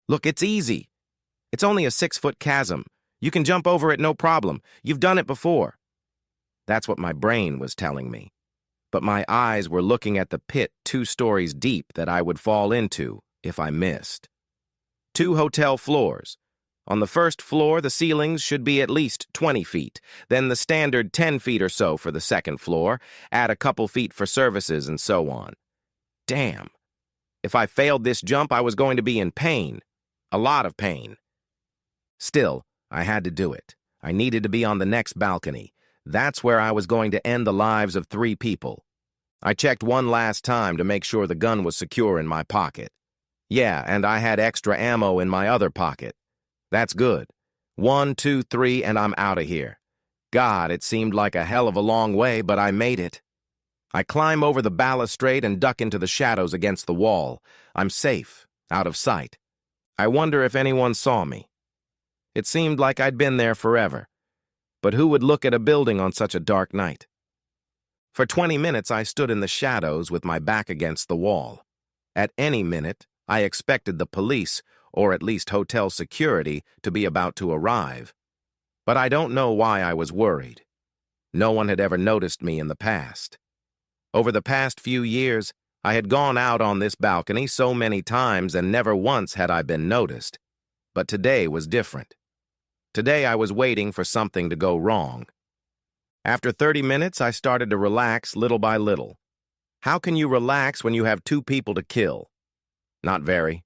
Look, it's easy. It's only a 6-foot chasm. You can jump over it no problem. You've done it before. That's what my brain was telling me. But my eyes were looking at the pit 2 stories deep that I would fall into if I missed. 2 hotel floors. On the first floor, the ceilings should be at least 20 feet, then the standard 10 feet or so for the second floor, add a couple feet for services and so on. Damn. If I failed this jump, I was going to be in pain. A lot of pain. Still, I had to do it. I needed to be on the next balcony. That's where I was going to end the lives of 3 people. I checked one last time to make sure the gun was secure in my pocket. Yeah, and I had extra ammo in my other pocket. That's good. 1, 2, 3, and I'm out of here. God, it seemed like a hell of a long way, but I made it. I climb over the balustrade and duck into the shadows against the wall. I'm safe, out of sight. I wonder if anyone saw me. It seemed like I'd been there forever. But who would look at a building on such a dark night? For 20 minutes, I stood in the shadows with my back against the wall. At any minute, I expected the police, or at least hotel security, to be about to arrive. But I don't know why I was worried. No one had ever noticed me in the past. Over the past few years, I had gone out on this balcony so many times and never once had I been noticed. But today was different. Today I was waiting for something to go wrong. After 30 minutes, I started to relax little by little. How can you relax when you have 2 people to kill? Not very.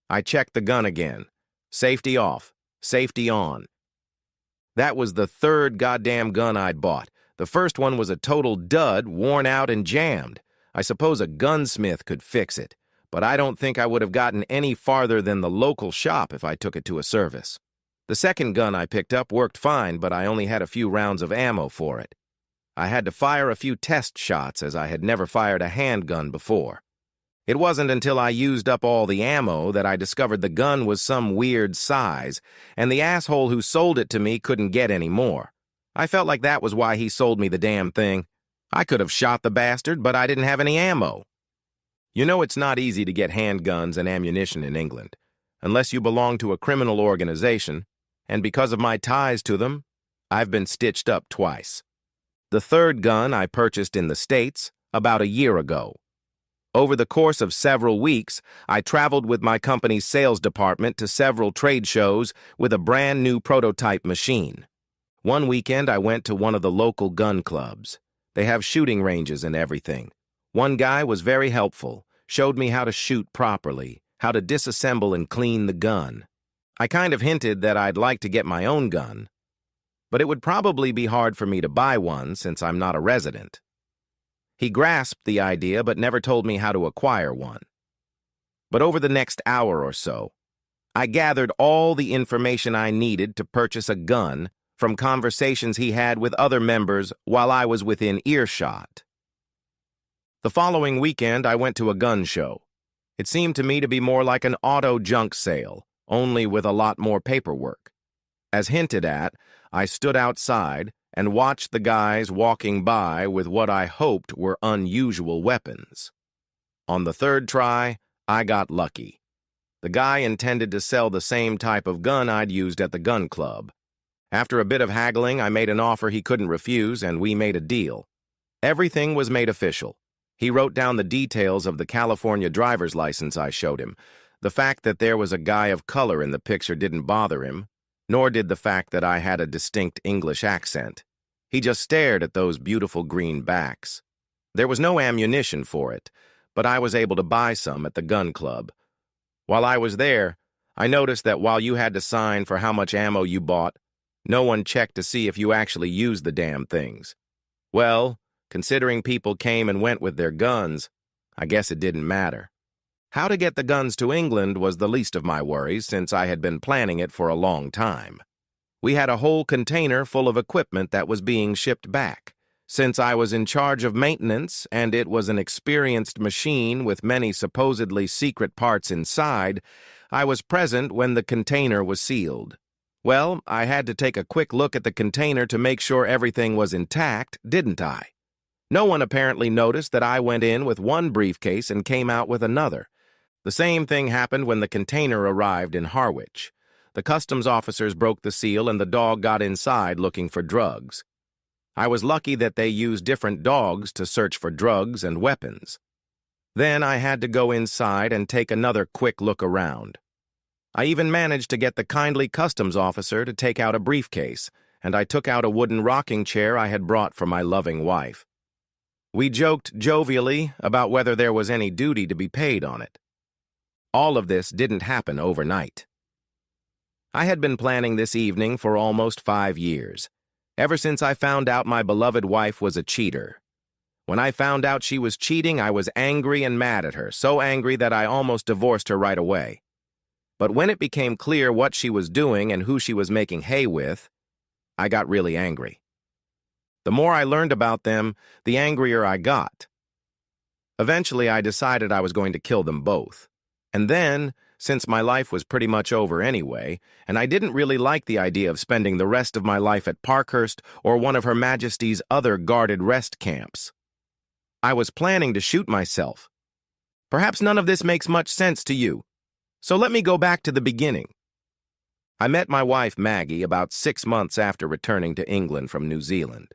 I checked the gun again. Safety off, safety on. That was the 3rd goddamn gun I'd bought. The first one was a total dud, worn out and jammed. I suppose a gunsmith could fix it, but I don't think I would have gotten any farther than the local shop if I took it to a service. The second gun I picked up worked fine, but I only had a few rounds of ammo for it. I had to fire a few test shots as I had never fired a handgun before. It wasn't until I used up all the ammo that I discovered the gun was some weird size, and the asshole who sold it to me couldn't get any more. I felt like that was why he sold me the damn thing. I could have shot the bastard, but I didn't have any ammo. You know it's not easy to get handguns and ammunition in England, unless you belong to a criminal organization, and because of my ties to them, I've been stitched up twice. The 3rd gun I purchased in the States about a year ago. Over the course of several weeks, I traveled with my company's sales department to several trade shows with a brand new prototype machine. One weekend, I went to one of the local gun clubs. They have shooting ranges and everything. One guy was very helpful, showed me how to shoot properly, how to disassemble and clean the gun. I kind of hinted that I'd like to get my own gun, but it would probably be hard for me to buy one since I'm not a resident. He grasped the idea but never told me how to acquire one. But over the next hour or so, I gathered all the information I needed to purchase a gun from conversations he had with other members while I was within earshot. The following weekend, I went to a gun show. It seemed to me to be more like an auto junk sale, only with a lot more paperwork. As hinted at, I stood outside and watched the guys walking by with what I hoped were unusual weapons. On the 3rd try, I got lucky. The guy intended to sell the same type of gun I'd used at the gun club. After a bit of haggling, I made an offer he couldn't refuse, and we made a deal. Everything was made official. He wrote down the details of the California driver's license I showed him. The fact that there was a guy of color in the picture didn't bother him, nor did the fact that I had a distinct English accent. He just stared at those beautiful green backs. There was no ammunition for it, but I was able to buy some at the gun club. While I was there, I noticed that while you had to sign for how much ammo you bought, no one checked to see if you actually used the damn things. Well, considering people came and went with their guns, I guess it didn't matter. How to get the guns to England was the least of my worries since I had been planning it for a long time. We had a whole container full of equipment that was being shipped back. Since I was in charge of maintenance and it was an experienced machine with many supposedly secret parts inside, I was present when the container was sealed. Well, I had to take a quick look at the container to make sure everything was intact, didn't I? No one apparently noticed that I went in with one briefcase and came out with another. The same thing happened when the container arrived in Harwich. The customs officers broke the seal and the dog got inside looking for drugs. I was lucky that they used different dogs to search for drugs and weapons. Then I had to go inside and take another quick look around. I even managed to get the kindly customs officer to take out a briefcase, and I took out a wooden rocking chair I had brought for my loving wife. We joked jovially about whether there was any duty to be paid on it. All of this didn't happen overnight. I had been planning this evening for almost 5 years, ever since I found out my beloved wife was a cheater. When I found out she was cheating, I was angry and mad at her, so angry that I almost divorced her right away. But when it became clear what she was doing and who she was making hay with, I got really angry. The more I learned about them, the angrier I got. Eventually, I decided I was going to kill them both. And then, since my life was pretty much over anyway, and I didn't really like the idea of spending the rest of my life at Parkhurst or one of Her Majesty's other guarded rest camps, I was planning to shoot myself. Perhaps none of this makes much sense to you, so let me go back to the beginning. I met my wife Maggie about 6 months after returning to England from New Zealand.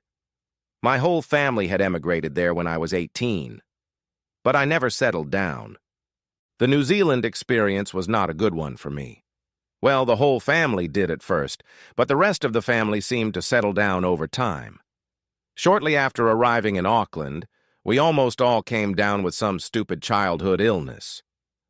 My whole family had emigrated there when I was 18, but I never settled down. The New Zealand experience was not a good one for me. Well, the whole family did at first, but the rest of the family seemed to settle down over time. Shortly after arriving in Auckland, we almost all came down with some stupid childhood illness.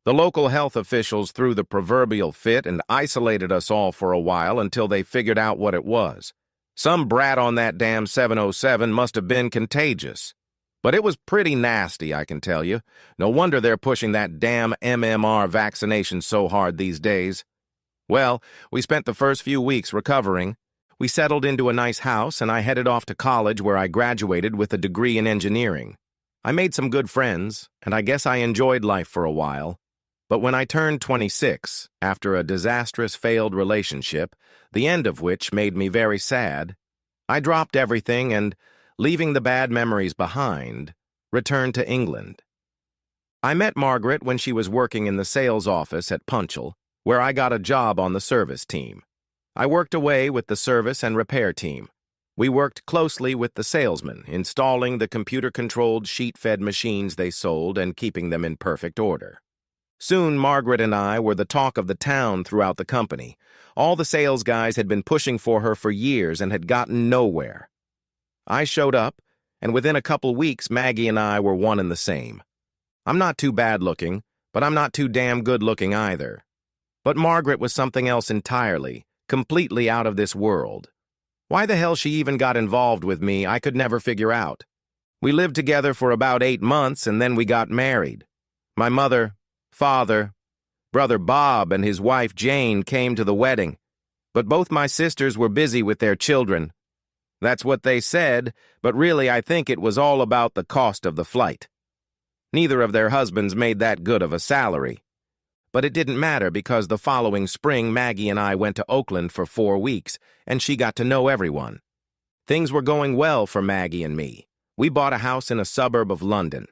The local health officials threw the proverbial fit and isolated us all for a while until they figured out what it was. Some brat on that damn 707 must have been contagious. But it was pretty nasty, I can tell you. No wonder they're pushing that damn MMR vaccination so hard these days. Well, we spent the first few weeks recovering. We settled into a nice house, and I headed off to college where I graduated with a degree in engineering. I made some good friends, and I guess I enjoyed life for a while. But when I turned 26, after a disastrous failed relationship, the end of which made me very sad, I dropped everything and, leaving the bad memories behind, returned to England. I met Margaret when she was working in the sales office at Punchell, where I got a job on the service team. I worked away with the service and repair team. We worked closely with the salesmen, installing the computer-controlled sheet-fed machines they sold and keeping them in perfect order. Soon, Margaret and I were the talk of the town throughout the company. All the sales guys had been pushing for her for years and had gotten nowhere. I showed up, and within a couple weeks, Maggie and I were one and the same. I'm not too bad-looking, but I'm not too damn good-looking either. But Margaret was something else entirely, completely out of this world. Why the hell she even got involved with me, I could never figure out. We lived together for about 8 months, and then we got married. My mother, father, brother Bob, and his wife Jane came to the wedding, but both my sisters were busy with their children. That's what they said, but really I think it was all about the cost of the flight. Neither of their husbands made that good of a salary. But it didn't matter because the following spring Maggie and I went to Oakland for 4 weeks, and she got to know everyone. Things were going well for Maggie and me. We bought a house in a suburb of London.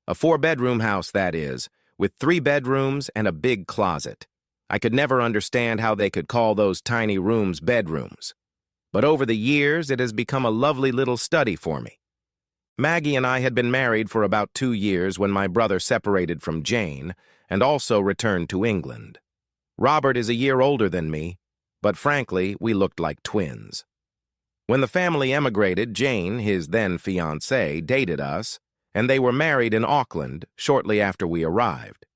A 4-bedroom house, that is, with 3 bedrooms and a big closet. I could never understand how they could call those tiny rooms bedrooms. But over the years, it has become a lovely little study for me. Maggie and I had been married for about 2 years when my brother separated from Jane and also returned to England. Robert is a year older than me, but frankly, we looked like twins. When the family emigrated, Jane, his then fiancée, dated us, and they were married in Auckland shortly after we arrived.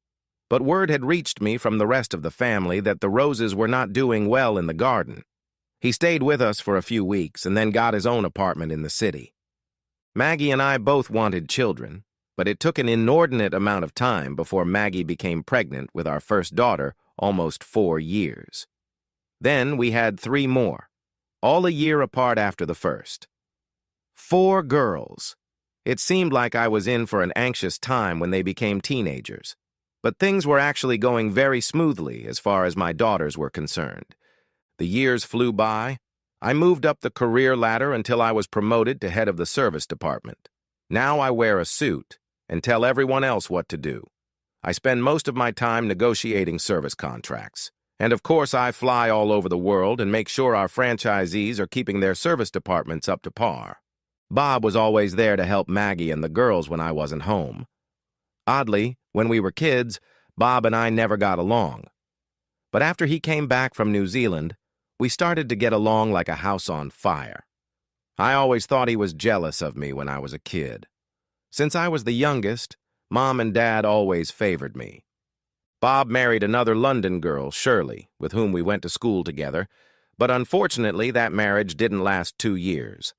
But word had reached me from the rest of the family that the Roses were not doing well in the garden. He stayed with us for a few weeks and then got his own apartment in the city. Maggie and I both wanted children, but it took an inordinate amount of time before Maggie became pregnant with our first daughter, almost 4 years. Then we had 3 more, all a year apart after the first. 4 girls. It seemed like I was in for an anxious time when they became teenagers, but things were actually going very smoothly as far as my daughters were concerned. The years flew by. I moved up the career ladder until I was promoted to head of the service department. Now I wear a suit and tell everyone else what to do. I spend most of my time negotiating service contracts. And of course, I fly all over the world and make sure our franchisees are keeping their service departments up to par. Bob was always there to help Maggie and the girls when I wasn't home. Oddly, when we were kids, Bob and I never got along. But after he came back from New Zealand, we started to get along like a house on fire. I always thought he was jealous of me when I was a kid. Since I was the youngest, Mom and Dad always favored me. Bob married another London girl, Shirley, with whom we went to school together, but unfortunately that marriage didn't last 2 years.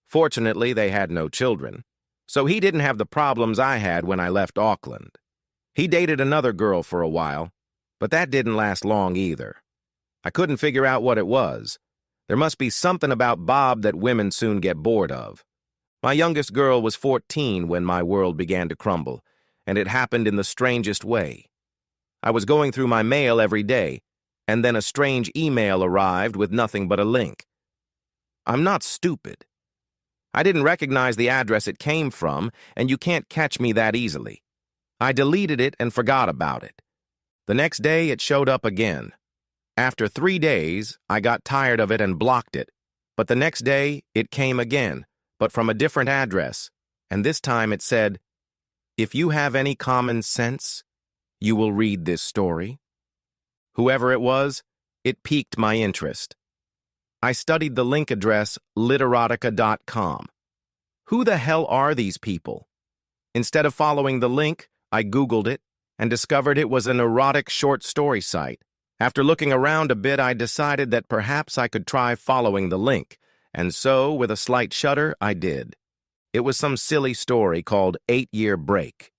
Fortunately, they had no children, so he didn't have the problems I had when I left Auckland. He dated another girl for a while, but that didn't last long either. I couldn't figure out what it was. There must be something about Bob that women soon get bored of. My youngest girl was 14 when my world began to crumble, and it happened in the strangest way. I was going through my mail every day, and then a strange email arrived with nothing but a link. I'm not stupid. I didn't recognize the address it came from, and you can't catch me that easily. I deleted it and forgot about it. The next day, it showed up again. After 3 days, I got tired of it and blocked it, but the next day, it came again, but from a different address, and this time it said, "If you have any common sense, you will read this story." Whoever it was, it piqued my interest. I studied the link address literotica.com. Who the hell are these people? Instead of following the link, I Googled it and discovered it was an erotic short story site. After looking around a bit, I decided that perhaps I could try following the link, and so, with a slight shudder, I did. It was some silly story called 8-Year Break.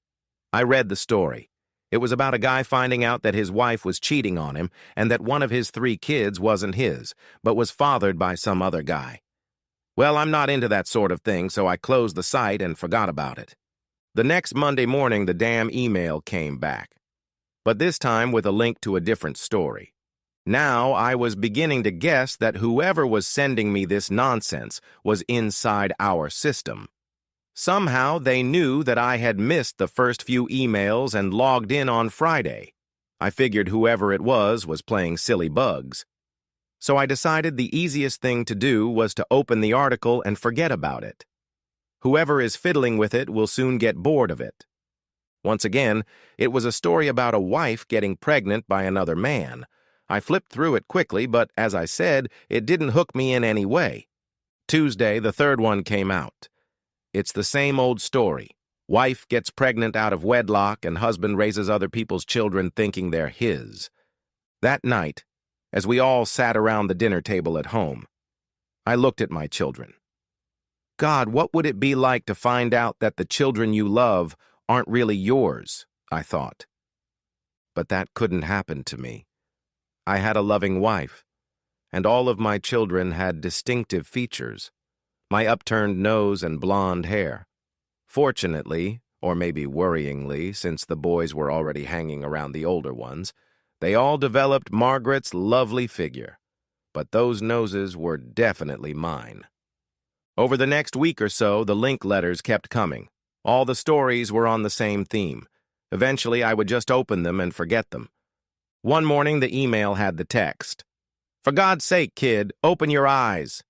I read the story. It was about a guy finding out that his wife was cheating on him and that one of his 3 kids wasn't his, but was fathered by some other guy. Well, I'm not into that sort of thing, so I closed the site and forgot about it. The next Monday morning, the damn email came back, but this time with a link to a different story. Now I was beginning to guess that whoever was sending me this nonsense was inside our system. Somehow they knew that I had missed the first few emails and logged in on Friday. I figured whoever it was playing silly bugs. So I decided the easiest thing to do was to open the article and forget about it. Whoever is fiddling with it will soon get bored of it. Once again, it was a story about a wife getting pregnant by another man. I flipped through it quickly, but as I said, it didn't hook me in any way. Tuesday, the third one came out. It's the same old story. Wife gets pregnant out of wedlock and husband raises other people's children thinking they're his. That night, as we all sat around the dinner table at home, I looked at my children. God, what would it be like to find out that the children you love aren't really yours, I thought. But that couldn't happen to me. I had a loving wife, and all of my children had distinctive features. My upturned nose and blonde hair. Fortunately, or maybe worryingly, since the boys were already hanging around the older ones, they all developed Margaret's lovely figure. But those noses were definitely mine. Over the next week or so, the link letters kept coming. All the stories were on the same theme. Eventually, I would just open them and forget them. One morning, the email had the text, "For God's sake, kid, open your eyes.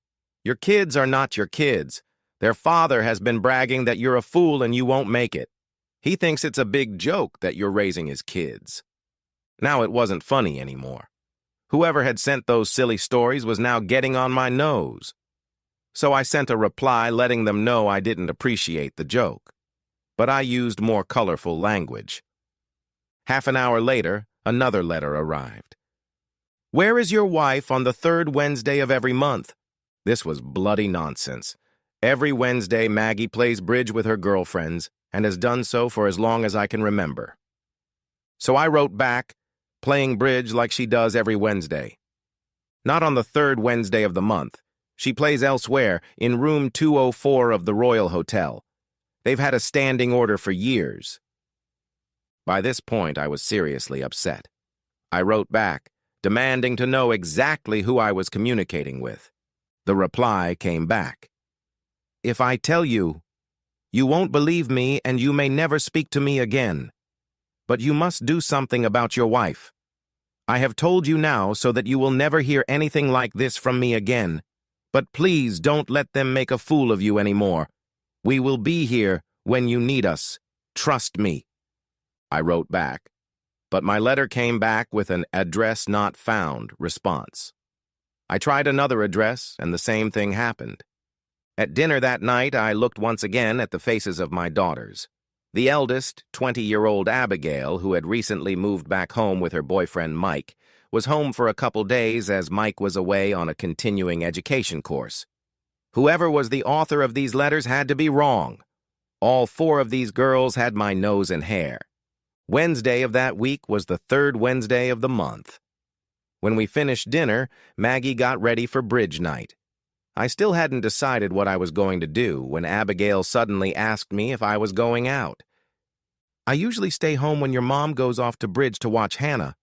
Your kids are not your kids. Their father has been bragging that you're a fool and you won't make it. He thinks it's a big joke that you're raising his kids." Now it wasn't funny anymore. Whoever had sent those silly stories was now getting on my nose. So I sent a reply letting them know I didn't appreciate the joke. But I used more colorful language. Half an hour later, another letter arrived. "Where is your wife on the 3rd Wednesday of every month?" This was bloody nonsense. Every Wednesday, Maggie plays bridge with her girlfriends and has done so for as long as I can remember. So I wrote back, playing bridge like she does every Wednesday. Not on the 3rd Wednesday of the month. She plays elsewhere, in room 204 of the Royal Hotel. They've had a standing order for years. By this point, I was seriously upset. I wrote back, demanding to know exactly who I was communicating with. The reply came back. "If I tell you, you won't believe me and you may never speak to me again. but you must do something about your wife. I have told you now so that you will never hear anything like this from me again. But please don't let them make a fool of you anymore. We will be here when you need us. Trust me." I wrote back, but my letter came back with an "address not found" response. I tried another address, and the same thing happened. At dinner that night, I looked once again at the faces of my daughters. The eldest, 20-year-old Abigail, who had recently moved back home with her boyfriend Mike, was home for a couple days as Mike was away on a continuing education course. Whoever was the author of these letters had to be wrong. All 4 of these girls had my nose and hair. Wednesday of that week was the 3rd Wednesday of the month. When we finished dinner, Maggie got ready for bridge night. I still hadn't decided what I was going to do when Abigail suddenly asked me if I was going out. "I usually stay home when your mom goes off to bridge to watch Hannah.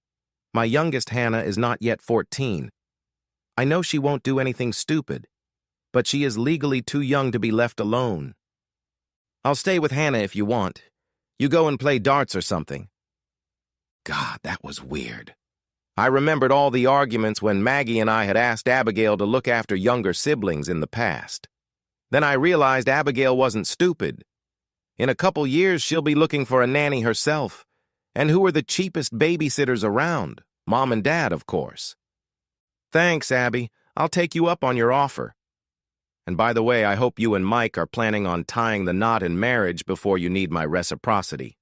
My youngest Hannah is not yet 14. I know she won't do anything stupid, but she is legally too young to be left alone. I'll stay with Hannah if you want. You go and play darts or something." God, that was weird. I remembered all the arguments when Maggie and I had asked Abigail to look after younger siblings in the past. Then I realized Abigail wasn't stupid. In a couple years, she'll be looking for a nanny herself. And who are the cheapest babysitters around? Mom and Dad, of course. "Thanks, Abby. I'll take you up on your offer. And by the way, I hope you and Mike are planning on tying the knot in marriage before you need my reciprocity."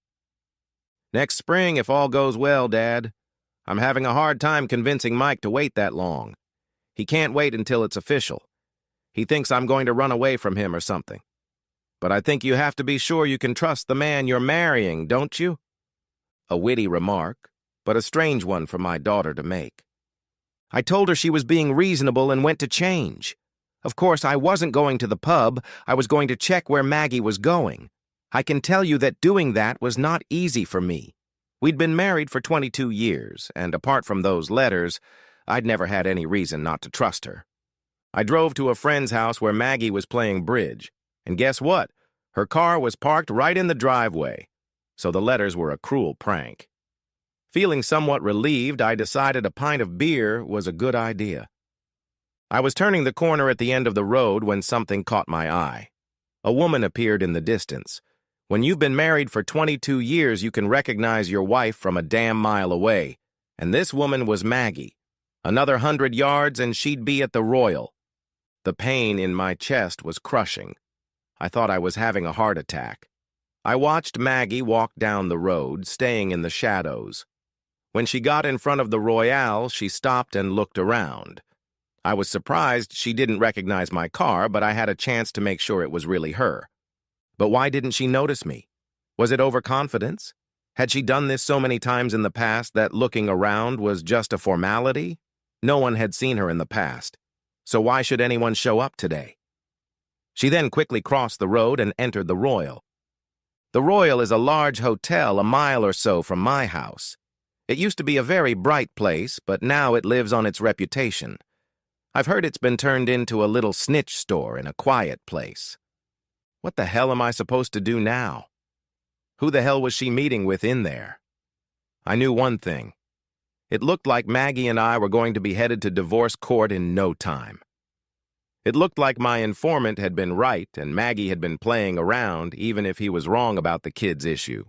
"Next spring, if all goes well, Dad. I'm having a hard time convincing Mike to wait that long. He can't wait until it's official. He thinks I'm going to run away from him or something. But I think you have to be sure you can trust the man you're marrying, don't you?" A witty remark, but a strange one for my daughter to make. I told her she was being reasonable and went to change. Of course, I wasn't going to the pub. I was going to check where Maggie was going. I can tell you that doing that was not easy for me. We'd been married for 22 years, and apart from those letters, I'd never had any reason not to trust her. I drove to a friend's house where Maggie was playing bridge, and guess what? Her car was parked right in the driveway, so the letters were a cruel prank. Feeling somewhat relieved, I decided a pint of beer was a good idea. I was turning the corner at the end of the road when something caught my eye. A woman appeared in the distance. When you've been married for 22 years, you can recognize your wife from a damn mile away. And this woman was Maggie. Another 100 yards and she'd be at the Royal. The pain in my chest was crushing. I thought I was having a heart attack. I watched Maggie walk down the road, staying in the shadows. When she got in front of the Royale, she stopped and looked around. I was surprised she didn't recognize my car, but I had a chance to make sure it was really her. But why didn't she notice me? Was it overconfidence? Had she done this so many times in the past that looking around was just a formality? No one had seen her in the past, so why should anyone show up today? She then quickly crossed the road and entered the Royal. The Royal is a large hotel a mile or so from my house. It used to be a very bright place, but now it lives on its reputation. I've heard it's been turned into a little snitch store in a quiet place. What the hell am I supposed to do now? Who the hell was she meeting with in there? I knew one thing. It looked like Maggie and I were going to be headed to divorce court in no time. It looked like my informant had been right and Maggie had been playing around, even if he was wrong about the kids' issue.